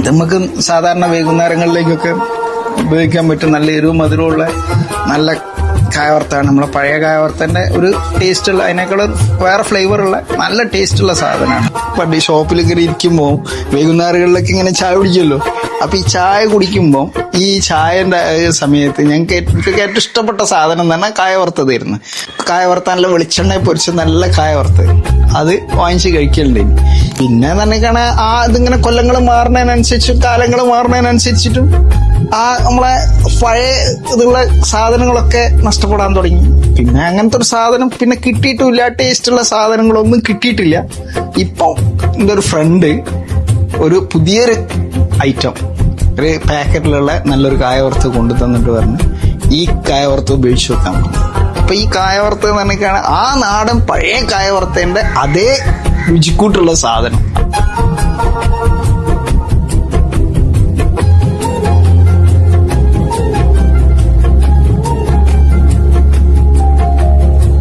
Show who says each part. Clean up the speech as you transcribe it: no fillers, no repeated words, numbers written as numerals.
Speaker 1: നമുക്ക് സാധാരണ വൈകുന്നേരങ്ങളിലേക്കൊക്കെ ഉപയോഗിക്കാൻ പറ്റും. നല്ല എരിവും മധുരമുള്ള നല്ല കായവർത്താണ്. നമ്മളെ പഴയ കായവರ್ತന്റെ ഒരു ടേസ്റ്റുള്ള, അതിനേക്കാളും വേറെ ഫ്ലേവറുള്ള നല്ല ടേസ്റ്റുള്ള സാധനമാണ്. പണ്ട് ഈ ഷോപ്പിൽ ഇങ്ങനെ ഇരിക്കുമ്പോൾ വൈകുന്നേരങ്ങളിലൊക്കെ ഇങ്ങനെ ചായ കുടിക്കുമല്ലോ. അപ്പൊ ഈ ചായ കുടിക്കുമ്പോൾ ഈ ചായന്റെ സമയത്ത് ഞങ്ങൾക്ക് ഏറ്റവും ഇഷ്ടപ്പെട്ട സാധനം തന്നെ കായവറുത്തതായിരുന്നു. കായവറുത്ത നല്ല വെളിച്ചെണ്ണ പൊരിച്ച് നല്ല കായവറുത്തത് അത് വാങ്ങിച്ച് കഴിക്കലുണ്ട്. പിന്നെ തന്നെക്കാണ് ഇതിങ്ങനെ കൊല്ലങ്ങൾ മാറുന്നതിനനുസരിച്ചും കാലങ്ങൾ മാറുന്നതിനനുസരിച്ചിട്ടും നമ്മളെ പഴയ ഇതുള്ള സാധനങ്ങളൊക്കെ നഷ്ടപ്പെടാൻ തുടങ്ങി. പിന്നെ അങ്ങനത്തെ ഒരു സാധനം പിന്നെ കിട്ടിയിട്ടുമില്ല. ടേസ്റ്റുള്ള സാധനങ്ങളൊന്നും കിട്ടിയിട്ടില്ല. ഇപ്പം എൻ്റെ ഒരു ഫ്രണ്ട് ഒരു പുതിയൊരു ഐറ്റം, ഒരു പാക്കറ്റിലുള്ള നല്ലൊരു കായവറുത്ത് കൊണ്ടു തന്നിട്ട് പറഞ്ഞു ഈ കായവറുത്ത് ഉപയോഗിച്ച് വെക്കാൻ പറഞ്ഞു. അപ്പൊ ഈ കായവറുത്ത് എന്ന് പറഞ്ഞാൽ ആ നാടൻ പഴയ കായവറുത്തതിന്റെ അതേ രുചിക്കൂട്ടുള്ള സാധനം.